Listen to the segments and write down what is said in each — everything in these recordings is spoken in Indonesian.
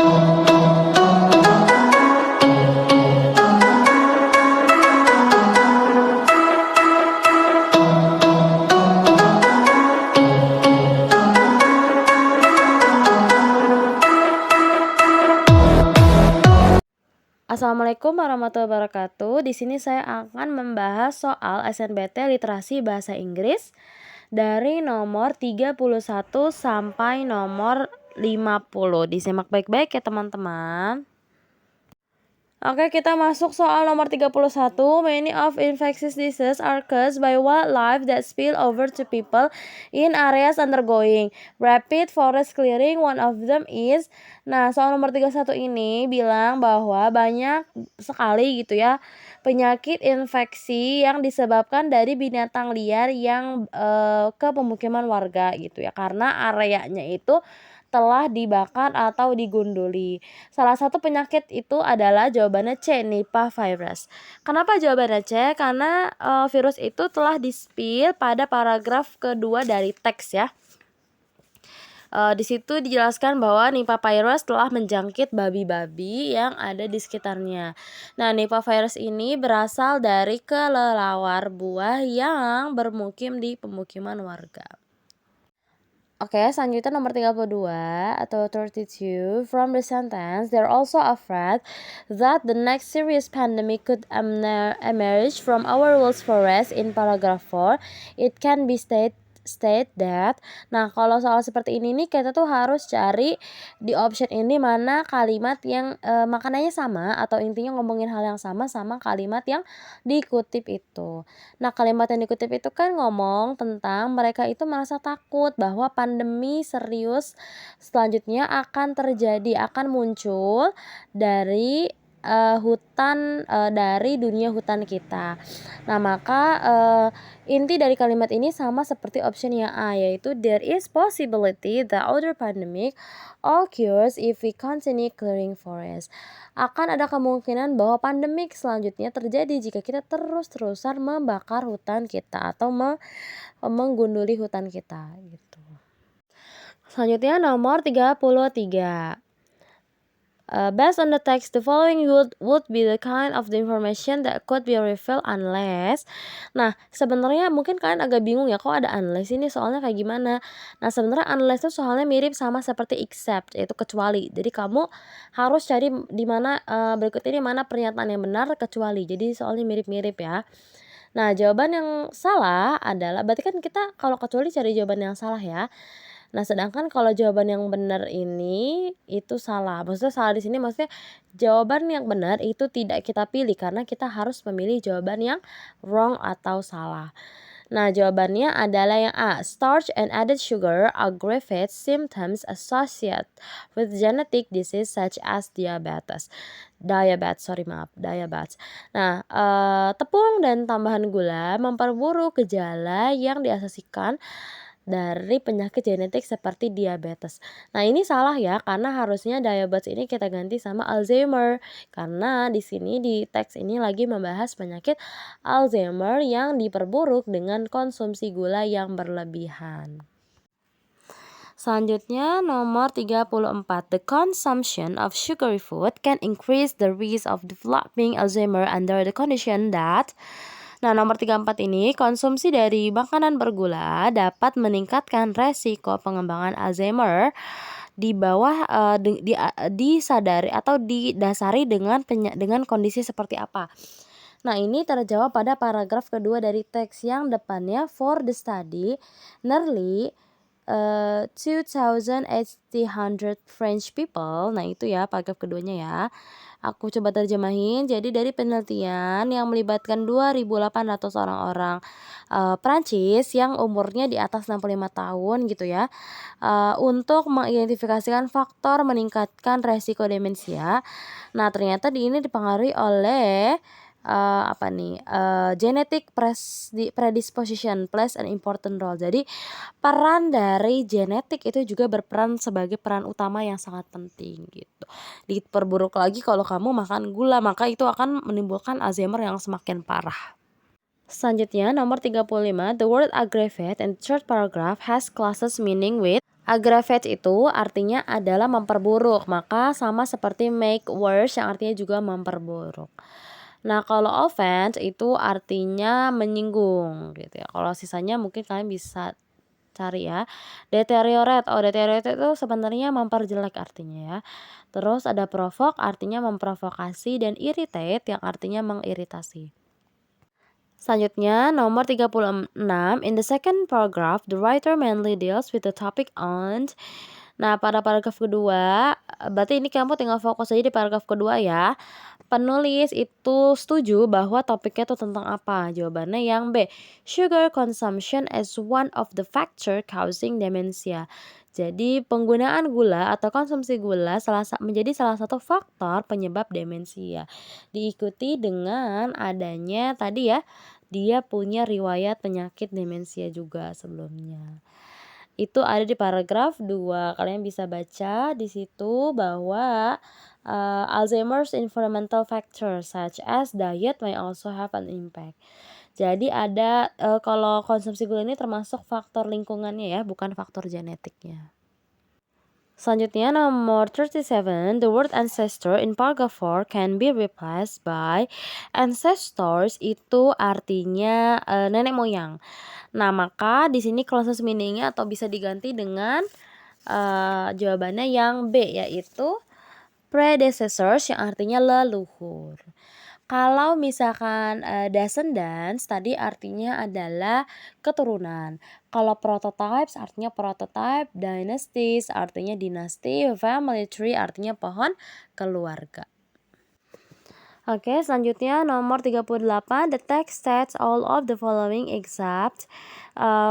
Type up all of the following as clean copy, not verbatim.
Assalamualaikum warahmatullahi wabarakatuh. Di sini saya akan membahas soal SNBT Literasi Bahasa Inggris dari nomor 31 sampai nomor 50. Disimak baik-baik ya teman-teman. Oke, kita masuk soal nomor 31. Many of infectious diseases are caused by wildlife that spill over to people in areas undergoing rapid forest clearing. One of them is. Nah, soal nomor 31 ini bilang bahwa banyak sekali gitu ya penyakit infeksi yang disebabkan dari binatang liar yang ke pemukiman warga gitu ya, karena areanya itu telah dibakar atau digunduli. Salah satu penyakit itu adalah jawabannya C, Nipah virus. Kenapa jawabannya C? Karena virus itu telah di-spill pada paragraf kedua dari teks ya. Di situ dijelaskan bahwa Nipah virus telah menjangkit babi-babi yang ada di sekitarnya. Nah, Nipah virus ini berasal dari kelelawar buah yang bermukim di pemukiman warga. Oke, selanjutnya nomor 32 atau 32. From the sentence, they're also afraid that the next serious pandemic could emerge from our world's forest. In paragraph 4, it can be state that. Nah, kalau soal seperti ini nih kita tuh harus cari di option ini mana kalimat yang makanannya sama atau intinya ngomongin hal yang sama kalimat yang dikutip itu. Nah, kalimat yang dikutip itu kan ngomong tentang mereka itu merasa takut bahwa pandemi serius selanjutnya akan terjadi, akan muncul dari dari dunia hutan kita. Nah, maka inti dari kalimat ini sama seperti option yang A, yaitu there is possibility the other pandemic occurs if we continue clearing forest. Akan ada kemungkinan bahwa pandemik selanjutnya terjadi jika kita terus-terusan membakar hutan kita atau menggunduli hutan kita gitu. Selanjutnya nomor 33. Based on the text, the following would be the kind of the information that could be revealed unless. Nah, sebenarnya mungkin kalian agak bingung ya, kok ada unless ini soalnya kayak gimana. Nah, sebenarnya unless itu soalnya mirip sama seperti except, yaitu kecuali. Jadi kamu harus cari di mana berikut ini mana pernyataan yang benar kecuali. Jadi soalnya mirip-mirip ya. Nah, jawaban yang salah adalah, berarti kan kita kalau kecuali cari jawaban yang salah ya. Nah, sedangkan kalau jawaban yang benar ini itu salah. Maksudnya salah di sini maksudnya jawaban yang benar itu tidak kita pilih karena kita harus memilih jawaban yang wrong atau salah. Nah, jawabannya adalah yang A. Starch and added sugar aggravate symptoms associated with genetic disease such as diabetes. Diabetes. Nah, tepung dan tambahan gula memperburuk gejala yang diasosiasikan dari penyakit genetik seperti diabetes. Nah, ini salah ya, karena harusnya diabetes ini kita ganti sama Alzheimer. Karena di sini di teks ini lagi membahas penyakit Alzheimer yang diperburuk dengan konsumsi gula yang berlebihan. Selanjutnya nomor 34. The consumption of sugary food can increase the risk of developing Alzheimer under the condition that. Nah, nomor 34 ini, konsumsi dari makanan bergula dapat meningkatkan resiko pengembangan Alzheimer di bawah disadari atau didasari dengan kondisi seperti apa. Nah, ini terjawab pada paragraf kedua dari teks yang depannya for the study nearly 2,800 French people. Nah, itu ya paragraf keduanya ya. Aku coba terjemahin. Jadi dari penelitian yang melibatkan 2.800 orang-orang Prancis yang umurnya di atas 65 tahun gitu ya, untuk mengidentifikasikan faktor meningkatkan resiko demensia. Nah, ternyata ini dipengaruhi oleh genetic predisposition plays an important role. Jadi peran dari genetik itu juga berperan sebagai peran utama yang sangat penting gitu. Diperburuk lagi kalau kamu makan gula, maka itu akan menimbulkan Alzheimer yang semakin parah. Selanjutnya nomor 35. The word aggravate in third paragraph has classes meaning with. Aggravate itu artinya adalah memperburuk, maka sama seperti make worse yang artinya juga memperburuk. Nah, kalau offense itu artinya menyinggung gitu ya. Kalau sisanya mungkin kalian bisa cari ya. Deteriorate, deteriorate itu sebenarnya memperjelek artinya ya. Terus ada provoke artinya memprovokasi dan irritate yang artinya mengiritasi. Selanjutnya nomor 36, in the second paragraph the writer mainly deals with the topic on. Nah, pada paragraf kedua, berarti ini kamu tinggal fokus aja di paragraf kedua ya. Penulis itu setuju bahwa topiknya itu tentang apa? Jawabannya yang B. Sugar consumption is one of the factor causing dementia. Jadi penggunaan gula atau konsumsi gula menjadi salah satu faktor penyebab demensia. Diikuti dengan adanya tadi ya, dia punya riwayat penyakit demensia juga sebelumnya. Itu ada di paragraf 2. Kalian bisa baca di situ bahwa Alzheimer's environmental factors such as diet may also have an impact. Jadi ada kalau konsumsi gula ini termasuk faktor lingkungannya ya, bukan faktor genetiknya. Selanjutnya nomor 37, the word ancestor in paragraph 4 can be replaced by ancestors itu artinya nenek moyang. Nah, maka di sini closest meaning-nya atau bisa diganti dengan jawabannya yang B yaitu predecessors yang artinya leluhur. Kalau misalkan descendants tadi artinya adalah keturunan. Kalau prototypes artinya prototype, dynasties artinya dinasti, family tree artinya pohon keluarga. Oke, selanjutnya nomor 38, the text states all of the following except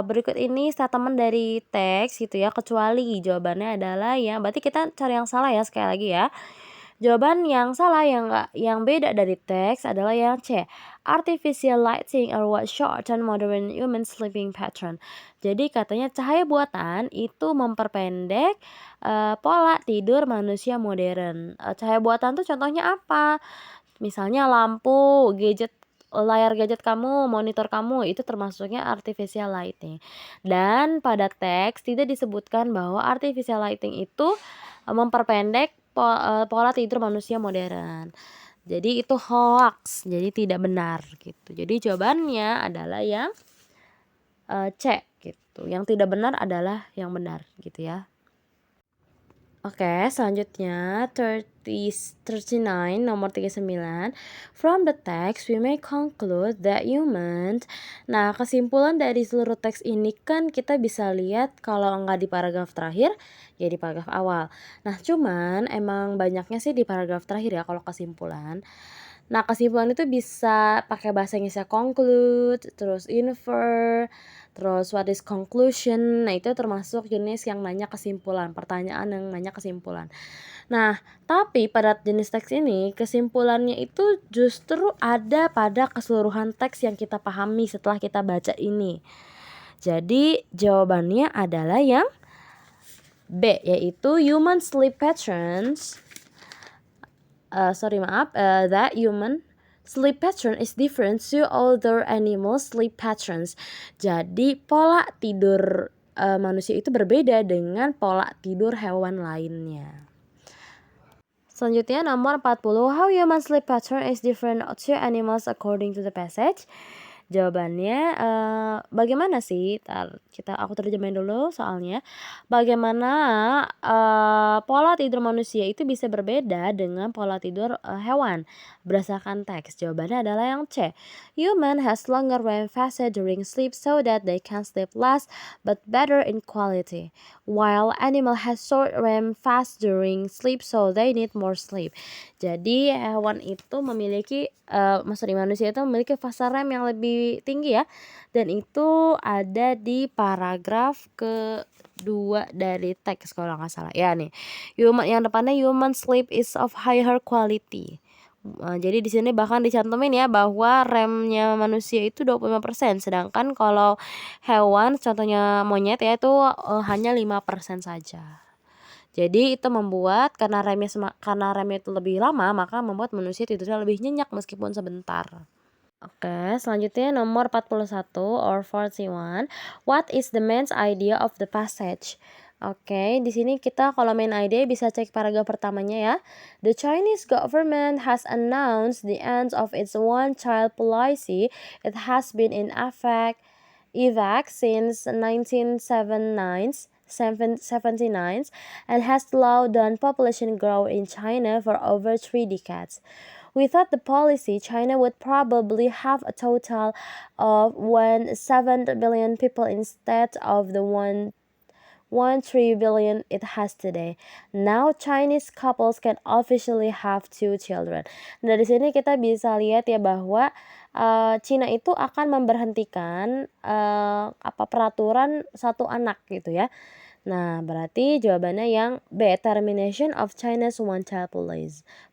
berikut ini statement dari teks gitu ya, kecuali jawabannya adalah ya, berarti kita cari yang salah ya sekali lagi ya. Jawaban yang salah yang beda dari teks adalah yang C. Artificial lighting are what shorten modern human sleeping pattern. Jadi katanya cahaya buatan itu memperpendek pola tidur manusia modern. Cahaya buatan tuh contohnya apa? Misalnya lampu, layar gadget kamu, monitor kamu itu termasuknya artificial lighting. Dan pada teks tidak disebutkan bahwa artificial lighting itu memperpendek pola tidur manusia modern. Jadi itu hoax, jadi tidak benar gitu. Jadi jawabannya adalah yang C gitu. Yang tidak benar adalah yang benar gitu ya. Oke, selanjutnya 39 nomor 39. From the text we may conclude that humans. Nah, kesimpulan dari seluruh teks ini kan kita bisa lihat kalau enggak di paragraf terakhir, ya di paragraf awal. Nah, cuman emang banyaknya sih di paragraf terakhir ya kalau kesimpulan. Nah, kesimpulan itu bisa pakai bahasa Inggrisnya conclude, terus infer, terus what is conclusion. Nah, itu termasuk jenis yang nanya kesimpulan, pertanyaan yang nanya kesimpulan. Nah, tapi pada jenis teks ini kesimpulannya itu justru ada pada keseluruhan teks yang kita pahami setelah kita baca ini. Jadi jawabannya adalah yang B, yaitu human sleep patterns. That human sleep pattern is different to other animal sleep patterns. Jadi pola tidur manusia itu berbeda dengan pola tidur hewan lainnya. Selanjutnya nomor 40, how human sleep pattern is different to animals according to the passage. Jawabannya bagaimana sih? Aku terjemahin dulu soalnya. Bagaimana pola tidur manusia itu bisa berbeda dengan pola tidur hewan berdasarkan teks. Jawabannya adalah yang C. Human has longer REM phase during sleep so that they can sleep less but better in quality, while animal has short REM phase during sleep so they need more sleep. Jadi hewan itu memiliki manusia itu memiliki fase REM yang lebih tinggi ya, dan itu ada di paragraf kedua dari teks kalau nggak salah ya nih. Yang depannya human sleep is of higher quality. Jadi di sini bahkan dicantumin ya bahwa REM-nya manusia itu 25%, sedangkan kalau hewan contohnya monyet ya itu hanya 5% saja. Jadi itu membuat karena remnya itu lebih lama, maka membuat manusia tidurnya lebih nyenyak meskipun sebentar. Oke, selanjutnya nomor 41 or 41. What is the main idea of the passage? Oke, di sini kita kalau main ID bisa cek paragraf pertamanya ya. The Chinese government has announced the end of its one-child policy. It has been in effect since 1979 and has slowed down population growth in China for over 3 decades. Without the policy, China would probably have a total of 7 billion people instead of the 1 billion it has today. Now Chinese couples can officially have 2 children. Nah, dari sini kita bisa lihat ya bahwa Cina itu akan memberhentikan peraturan satu anak gitu ya. Nah, berarti jawabannya yang B, termination of China's one-child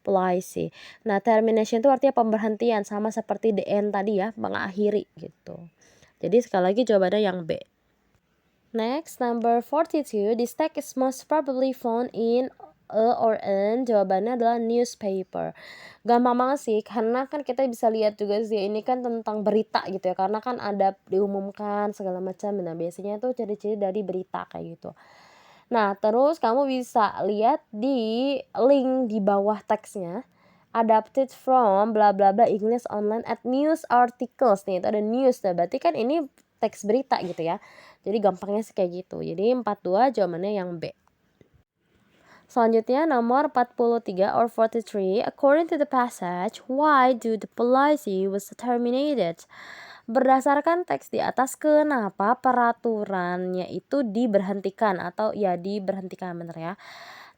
policy. Nah, termination itu artinya pemberhentian, sama seperti the end tadi ya, mengakhiri gitu. Jadi sekali lagi jawabannya yang B. Next, number 42. This text is most probably found in a or an. Jawabannya adalah newspaper. Gampang banget sih, karena kan kita bisa lihat juga sih, ini kan tentang berita gitu ya. Karena kan ada diumumkan segala macam. Nah, biasanya tuh ciri-ciri dari berita kayak gitu. Nah, terus kamu bisa lihat di link di bawah teksnya. Adapted from bla bla bla English online at news articles. Nih, itu ada news. Nah, berarti kan ini teks berita gitu ya. Jadi gampangnya sih kayak gitu. Jadi 42 jawabannya yang B. Selanjutnya nomor 43 or 43. According to the passage, why do the policy was terminated? Berdasarkan teks di atas, kenapa peraturannya itu diberhentikan atau ya diberhentikan, bener ya.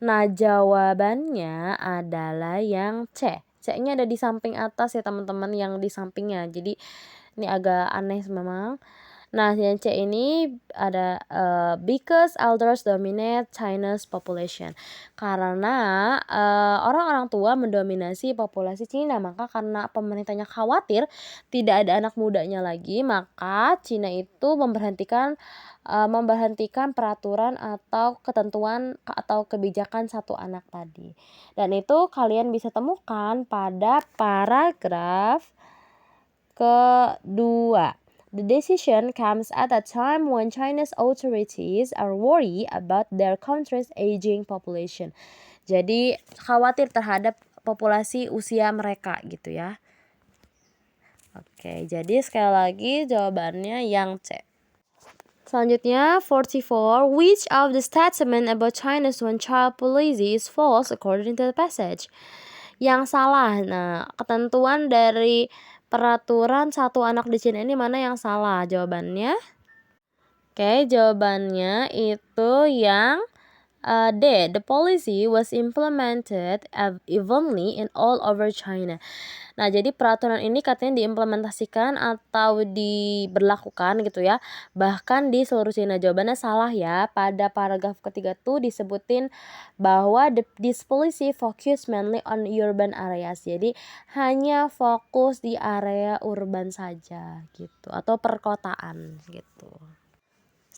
Nah, jawabannya adalah yang C. C-nya ada di samping atas ya teman-teman, yang di sampingnya. Jadi ini agak aneh memang. Nah, yang C ini ada because elders dominate China's population. Karena orang-orang tua mendominasi populasi Cina, maka karena pemerintahnya khawatir tidak ada anak mudanya lagi, maka Cina itu memberhentikan peraturan atau ketentuan atau kebijakan satu anak tadi. Dan itu kalian bisa temukan pada paragraf kedua. The decision comes at a time when China's authorities are worried about their country's aging population. Jadi khawatir terhadap populasi usia mereka gitu ya. Oke, jadi sekali lagi jawabannya yang C. Selanjutnya 44. Which of the statement about China's one-child policy is false according to the passage? Yang salah. Nah, ketentuan dari peraturan satu anak di Cina ini mana yang salah? Jawabannya? Oke, jawabannya itu yang D. The policy was implemented evenly in all over China. Nah, jadi peraturan ini katanya diimplementasikan atau diberlakukan gitu ya, bahkan di seluruh Cina. Jawabannya salah ya. Pada paragraf ketiga tuh disebutin bahwa this policy focus mainly on urban areas. Jadi hanya fokus di area urban saja gitu, atau perkotaan gitu.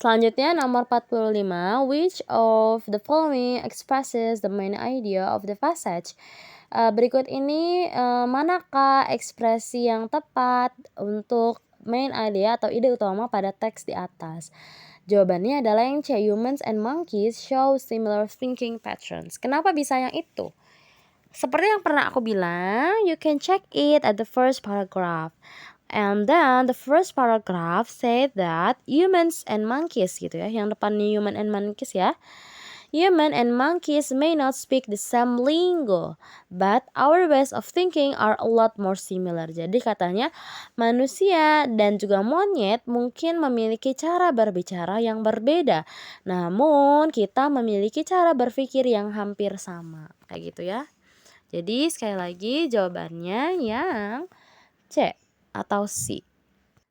Selanjutnya nomor 45. Which of the following expresses the main idea of the passage? Berikut ini manakah ekspresi yang tepat untuk main idea atau ide utama pada teks di atas? Jawabannya adalah yang C. Humans and monkeys show similar thinking patterns. Kenapa bisa yang itu? Seperti yang pernah aku bilang, you can check it at the first paragraph. And then the first paragraph said that humans and monkeys gitu ya, yang depannya human and monkeys ya. Human and monkeys may not speak the same lingo, but our ways of thinking are a lot more similar. Jadi katanya manusia dan juga monyet mungkin memiliki cara berbicara yang berbeda, namun kita memiliki cara berpikir yang hampir sama. Kayak gitu ya. Jadi sekali lagi jawabannya yang C atau C.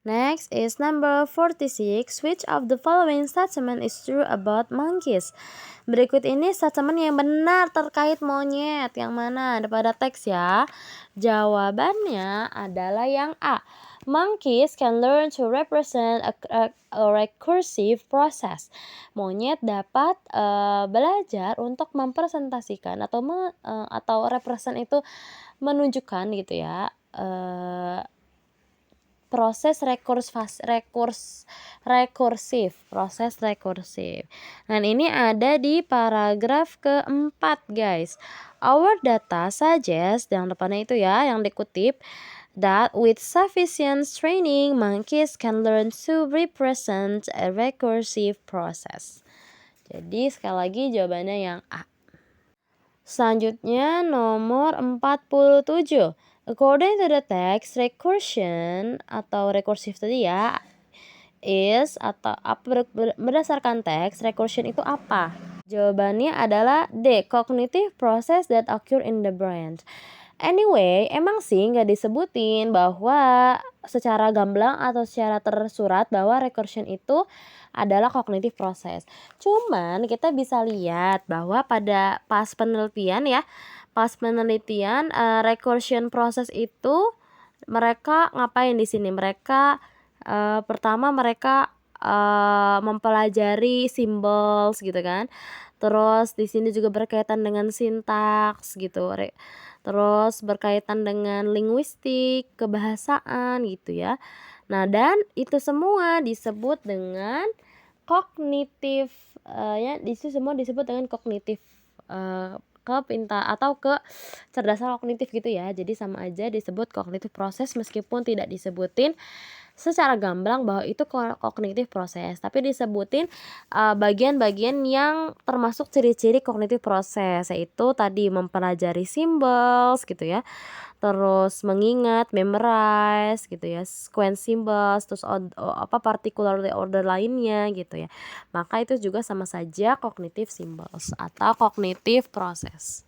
Next is number 46. Which of the following statement is true about monkeys? Berikut ini statement yang benar terkait monyet. Yang mana? Ada pada teks ya. Jawabannya adalah yang A. Monkeys can learn to represent a recursive process. Monyet dapat belajar untuk mempresentasikan atau represent itu menunjukkan gitu ya. proses rekursif. Dan ini ada di paragraf keempat, guys. Our data suggests, yang depannya itu ya, yang dikutip, that with sufficient training, monkeys can learn to represent a recursive process. Jadi sekali lagi jawabannya yang A. Selanjutnya nomor 47. According to the text, recursion atau rekursif tadi ya, is atau berdasarkan teks, recursion itu apa? Jawabannya adalah D. Cognitive process that occur in the brain. Anyway, emang sih nggak disebutin bahwa secara gamblang atau secara tersurat bahwa recursion itu adalah cognitive process. Cuman kita bisa lihat bahwa pas penelitian recursion process itu mereka ngapain di sini? Mereka pertama mereka mempelajari symbols gitu kan. Terus di sini juga berkaitan dengan sintaks gitu. Terus berkaitan dengan linguistik, kebahasaan gitu ya. Nah, dan itu semua disebut dengan kognitif itu semua disebut dengan kognitif atau kecerdasan kognitif gitu ya. Jadi sama aja disebut kognitif proses meskipun tidak disebutin secara gamblang bahwa itu kognitif proses, tapi disebutin bagian-bagian yang termasuk ciri-ciri kognitif proses, yaitu tadi mempelajari symbols gitu ya, terus mengingat, memorize gitu ya, sequence symbols, terus particular order lainnya gitu ya. Maka itu juga sama saja cognitive symbols atau cognitive process.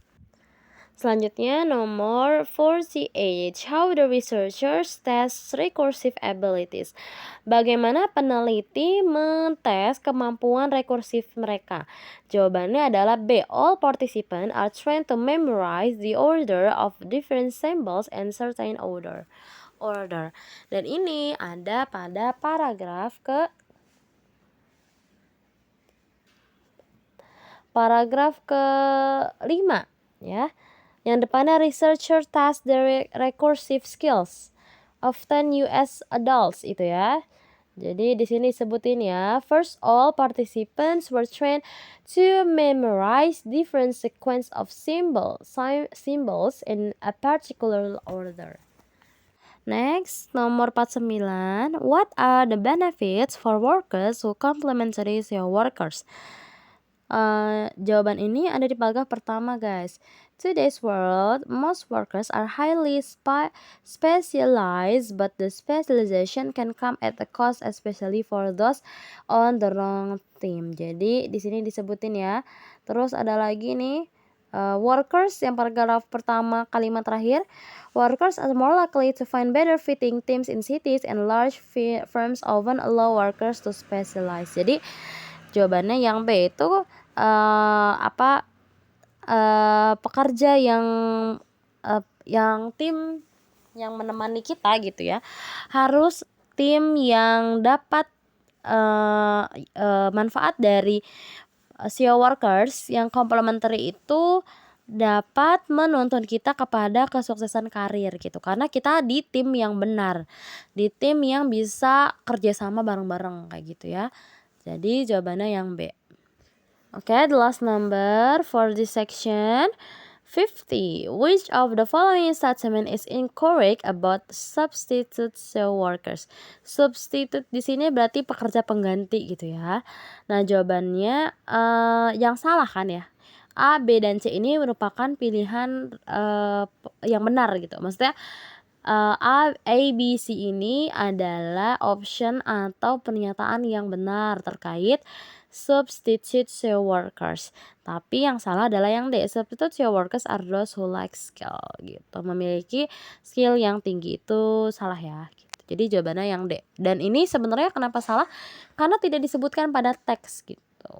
Selanjutnya nomor 48. How the researchers test recursive abilities. Bagaimana peneliti mentes kemampuan rekursif mereka? Jawabannya adalah B. All participants are trained to memorize the order of different symbols and certain order. Dan ini ada pada paragraf ke-5 ya. Yang depannya researcher task the recursive skills often US adults itu ya. Jadi di sini sebutin ya, first all participants were trained to memorize different sequence of symbols in a particular order. Next, nomor 49. What are the benefits for workers who complementary SEO workers? Jawaban ini ada di paragraf pertama, guys. Today's world, most workers are highly specialized, but the specialization can come at a cost, especially for those on the wrong team. Jadi di sini disebutin ya. Terus ada lagi nih, workers yang paragraf pertama kalimat terakhir. Workers are more likely to find better fitting teams in cities, and large firms often allow workers to specialize. Jadi jawabannya yang B itu pekerja yang tim yang menemani kita gitu ya, harus tim yang dapat manfaat dari SEO workers yang complementary itu dapat menuntun kita kepada kesuksesan karir gitu, karena kita di tim yang benar, di tim yang bisa kerjasama bareng-bareng kayak gitu ya. Jadi jawabannya yang B. Okay, the last number for this section, 50. Which of the following statement is incorrect about substitute SEO workers? Substitute di sini berarti pekerja pengganti gitu ya. Nah, jawabannya yang salah kan ya. A, B, dan C ini merupakan pilihan yang benar gitu. Maksudnya A, B, C ini adalah option atau pernyataan yang benar terkait substitute SEO workers. Tapi yang salah adalah yang D. Substitute SEO workers are those who lack skill gitu. Memiliki skill yang tinggi itu salah ya gitu. Jadi jawabannya yang D. Dan ini sebenarnya kenapa salah? Karena tidak disebutkan pada teks gitu.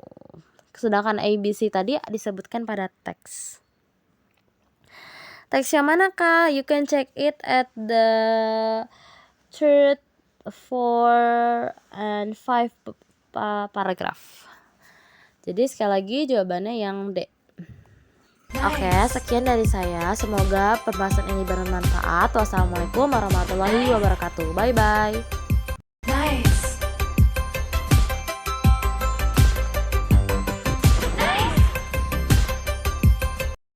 Sedangkan A, B, C tadi disebutkan pada teks. Teks yang manakah? You can check it at the third, 4, and 5 paragraph. Jadi sekali lagi jawabannya yang D. Oke, sekian dari saya. Semoga pembahasan ini bermanfaat. Wassalamualaikum warahmatullahi wabarakatuh. Bye bye.